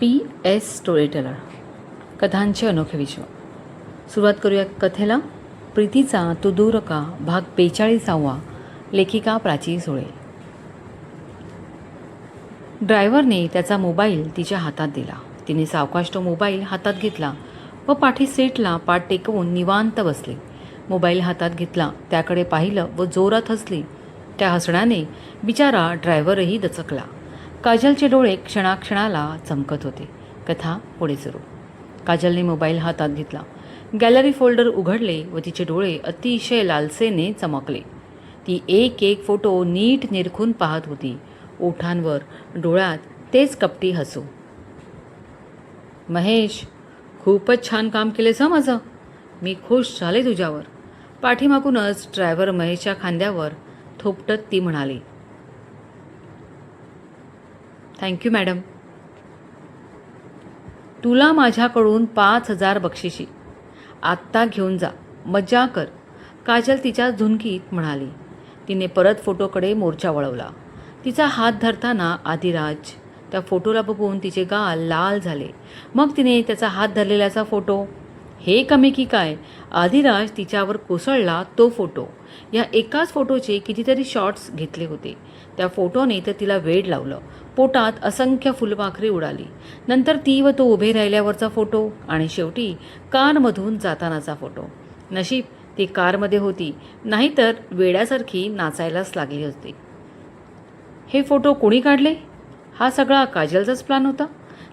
PS story teller कथांचे अनोखे विश्व. सुरुवात करूया कथेला. प्रीतीचा तो दूर का भाग 42. लेखिका प्राची सुळे. ड्रायव्हरने त्याचा मोबाईल तिच्या हातात दिला. तिने सावकाश तो मोबाईल हातात घेतला व पाठी सीटला पाठ टेकवून निवांत बसली. मोबाईल हातात घेतला, त्याकडे पाहिलं व जोरात हसली. त्या हसण्याने बिचारा ड्रायव्हरही दचकला. काजलचे डोळे क्षणाक्षणाला चमकत होते. कथा पुढे सुरू. काजलने मोबाईल हातात घेतला. गॅलरी फोल्डर उघडले व तिचे डोळे अतिशय लालसेने चमकले. ती एक एक फोटो नीट निरखून पाहत होती. ओठांवर डोळ्यात तेच कपटी हसू. महेश, खूपच छान काम केलेस हं माझं. मी खुश झाले तुझ्यावर. पाठीमागूनच ड्रायव्हर महेशच्या खांद्यावर थोपटत ती म्हणाली. Thank you madam. तुला माझ्याकडून 5,000 बक्षिशी. आत्ता घेऊन जा, मजा कर, काजल तिच्या झुणकीत म्हणाली. तिने परत फोटोकडे मोर्चा वळवला. तिचा हात धरताना आदिराज. त्या फोटोला बघून तिचे गाल लाल झाले. मग तिने त्याचा हात धरलेल्याचा फोटो. हे कमी की काय, आदिराज तिच्यावर कोसळला तो फोटो. या एकाच फोटोचे कितीतरी शॉट्स घेतले होते. त्या फोटोने तर तिला वेड लावलं. पोटात असंख्य फुलपाखरे उडाली. नंतर ती व तो उभे राहिल्यावरचा फोटो आणि शेवटी कारमधून जातानाचा फोटो. नशीब ती कारमध्ये होती, नाहीतर वेड्यासारखी नाचायलाच लागली होती. हे फोटो कोणी काढले? हा सगळा काजलचाच प्लॅन होता.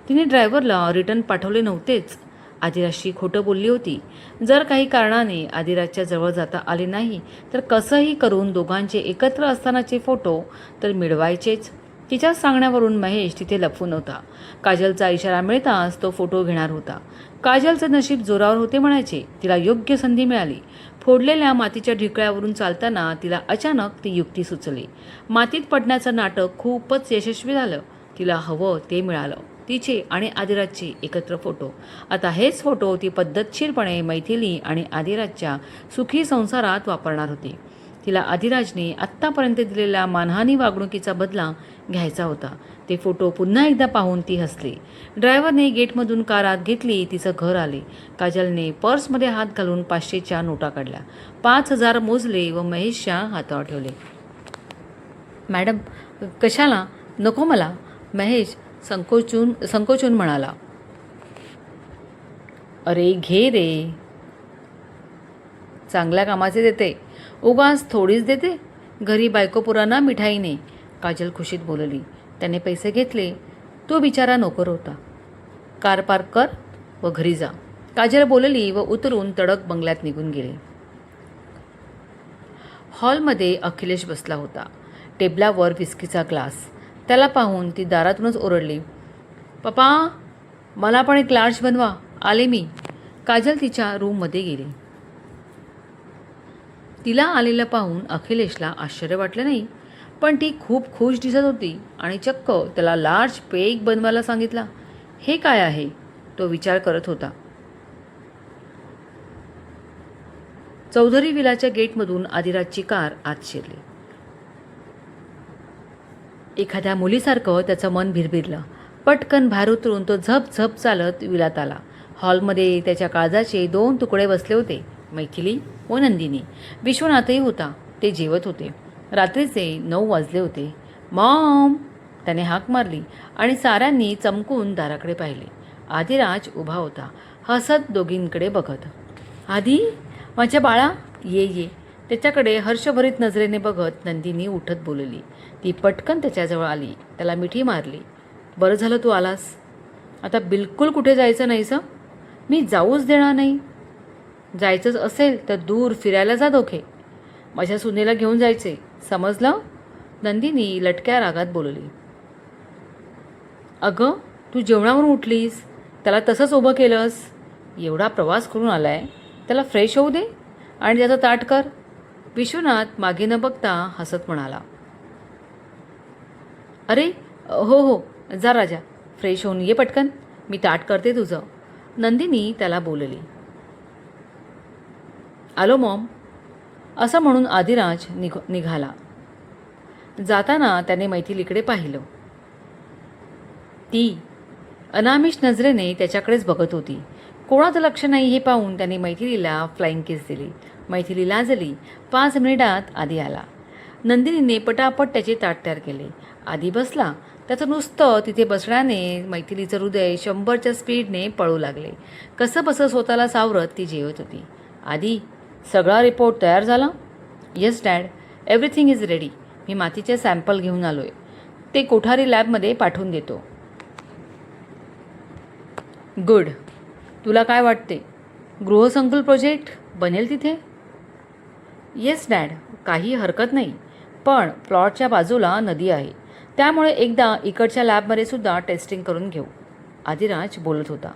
तिने ड्रायव्हरला रिटर्न पाठवले नव्हतेच. आदिराजशी खोटं बोलली होती. जर काही कारणाने आदिराजच्या जवळ जाता आले नाही तर कसंही करून दोघांचे एकत्र असतानाचे फोटो तर मिळवायचेच. तिच्या सांगण्यावरून महेश तिथे लपवून नव्हता. काजलचा इशारा मिळताच तो फोटो घेणार होता. काजलचं नशीब जोरावर होते म्हणायचे. तिला योग्य संधी मिळाली. फोडलेल्या मातीच्या ढिकळ्यावरून चालताना तिला अचानक ती युक्ती सुचली. मातीत पडण्याचं नाटक खूपच यशस्वी झालं. तिला हवं ते मिळालं. तिचे आणि आदिराजचे एकत्र फोटो. आता हेच फोटो ती पद्धतशीरपणे मैथिली आणि आदिराजच्या सुखी संसारात वापरणार होती. तिला आदिराजने आत्तापर्यंत दिलेल्या मानहानी वागणुकीचा बदला घ्यायचा होता. ते फोटो पुन्हा एकदा पाहून ती हसली. ड्रायव्हरने गेटमधून कार आत घेतली. तिचं घर आले. काजलने पर्समध्ये हात घालून 500च्या नोटा काढल्या. 5,000 मोजले व महेशच्या हातावर ठेवले. मॅडम, कशाला? नको मला. महेश संकोचून म्हणाला. अरे घे रे, चांगल्या कामाचे देते, उगाच थोडीच देते. घरी बायकोपुरांना मिठाईने. काजल खुशीत बोलली. त्याने पैसे घेतले. तो बिचारा नोकर होता. कार पार्क कर व घरी जा, काजल बोलली व उतरून तडक बंगल्यात निघून गेले. हॉलमध्ये अखिलेश बसला होता. टेबलावर विस्कीचा ग्लास. त्याला पाहून ती दारातूनच ओरडली. पप्पा, मला पण एक लार्ज बनवा, आले मी. काजल तिच्या रूममध्ये गेली. तिला आलेलं पाहून अखिलेशला आश्चर्य वाटलं नाही, पण ती खूप खुश दिसत होती आणि चक्क त्याला लार्ज पेक बनवायला सांगितला. हे काय आहे? तो विचार करत होता. चौधरी विलाच्या गेटमधून आदिराजची कार आत शिरली. एखाद्या मुलीसारखं त्याचं मन भिरभिरलं. पटकन बाहेर उतरून तो झप झप चालत विलात आला. हॉलमध्ये त्याच्या काळजाचे 2 तुकडे बसले होते, मैथिली व नंदिनी. विश्वनाथही होता. ते जेवत होते. रात्रीचे 9 वाजले होते. मॉम, त्याने हाक मारली आणि साऱ्यांनी चमकून दाराकडे पाहिले. आदिराज उभा होता, हसत दोघींकडे बघत. आधी, माझ्या बाळा, ये ये. त्याच्याकडे हर्षभरीत नजरेने बघत नंदिनी उठत बोलली. ती पटकन त्याच्याजवळ आली. त्याला मिठी मारली. बरं झालं तू आलास. आता बिलकुल कुठे जायचं नाहीस. मी जाऊच देणार नाही. जायचंच असेल तर दूर फिरायला जा दोघे. माझ्या सुनेला घेऊन जायचे, समजलं? नंदिनी लटक्या रागात बोलली. अगं, तू जेवणावरून उठलीस, त्याला तसंच उभं केलंस. एवढा प्रवास करून आलाय, त्याला फ्रेश होऊ दे आणि त्याचं ताट कर. विश्वनाथ मागे न बघता हसत म्हणाला. अरे हो हो, जा राजा, फ्रेश होऊन ये पटकन, मी ताट करते तुझं. नंदिनी त्याला बोलली. आलो मॉम, असं म्हणून आदिराज निघाला. जाताना त्याने मैथिलीकडे पाहिलं. ती अनामिष नजरेने त्याच्याकडेच बघत होती. कोणाचं लक्ष नाही हे पाहून त्याने मैथिलीला फ्लाइंग किस दिली. मैथिली लाजली. 5 मिनिटात आदी आला. नंदिनीने पटापट त्याचे ताट तयार केले. आदी बसला. त्याचं नुसतं तिथे बसण्याने मैथिलीचं हृदय 100च्या स्पीडने पळू लागले. कसं बसं स्वतःला सावरत ती जेवत होती. आदी, सगळा रिपोर्ट तयार झाला? Yes dad, everything is ready. मी मातीचे सॅम्पल घेऊन आलो आहे. ते कोठारी लॅबमध्ये पाठवून देतो. गुड. तुला काय वाटते, गृहसंकुल प्रोजेक्ट बनेल तिथे? येस डॅड, काही हरकत नाही. पण प्लॉटच्या बाजूला नदी आहे, त्यामुळे एकदा इकडच्या लॅबमध्ये सुद्धा टेस्टिंग करून घेऊ. आदिराज बोलत होता.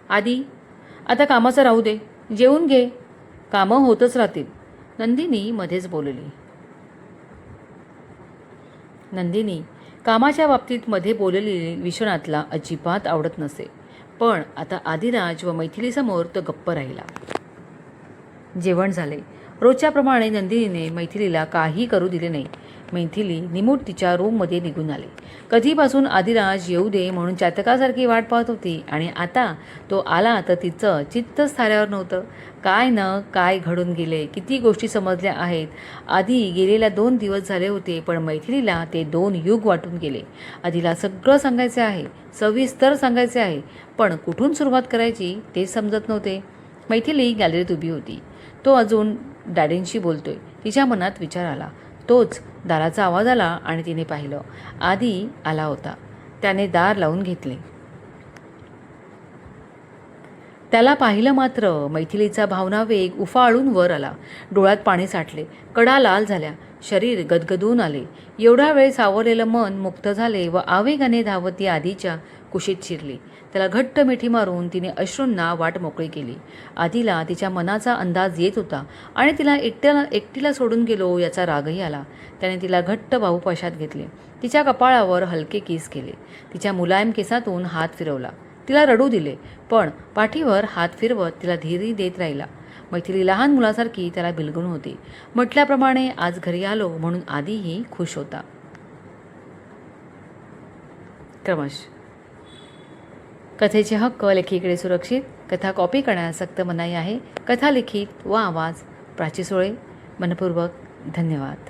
आदी, आता कामाचं राहू दे, जेवून घे. कामं होतच राहतील. नंदिनी मध्येच बोलली. नंदिनी कामाच्या बाबतीत मध्ये बोललेली विश्वनाथला अजिबात आवडत नसे. पण आता आदिराज व मैथिलीसमोर तो गप्प राहिला. जेवण झाले. रोजच्याप्रमाणे नंदिनीने मैथिलीला काही करू दिले नाही. मैथिली निमूट तिच्या रूममध्ये निघून आली. कधीपासून आदिराज येऊ दे म्हणून चातकासारखी वाट पाहत होती आणि आता तो आला तर तिचं चित्तच थाऱ्यावर नव्हतं. काय न काय घडून गेले, किती गोष्टी समजल्या आहेत. आधी गेलेल्या 2 दिवस झाले होते, पण मैथिलीला ते 2 युग वाटून गेले. आधीला सगळं सांगायचे आहे, सविस्तर सांगायचे आहे, पण कुठून सुरुवात करायची तेच समजत नव्हते. मैथिली गॅलरीत उभी होती. तो अजून डॅडींशी बोलतोय. तिच्या मनात विचार आला. तोच दाराचा आवाज आला आणि तिने पाहिलं. आदी आला होता. त्याने दार लावून घेतले. त्याला पाहिलं मात्र मैथिलीचा भावनावेग उफाळून वर आला. डोळ्यात पाणी साठले. कडा लाल झाल्या. शरीर गदगदून आले. एवढा वेळ सावरलेलं मन मुक्त झाले व आवेगाने धावत ती आधीच्या कुशीत शिरली. त्याला घट्ट मिठी मारून तिने अश्रूंना वाट मोकळी केली. आधीला तिच्या मनाचा अंदाज येत होता आणि तिला एकटीला सोडून गेलो याचा रागही आला. त्याने तिला घट्ट बाहुपाशात घेतले. तिच्या कपाळावर हलके किस केले. तिच्या मुलायम केसातून हात फिरवला. तिला रडू दिले, पण पाठीवर हात फिरवत तिला धीर देत राहिला. मैथिली लहान मुलासारखी त्याला बिलगून होती. म्हटल्याप्रमाणे आज घरी आलो म्हणून आधीही खुश होता. क्रमश. कथेचे हक्क लेखीकडे सुरक्षित. कथा कॉपी करण्यास सक्त मनाई आहे. कथा लिखित व आवाज प्राची सोळे. मनपूर्वक धन्यवाद.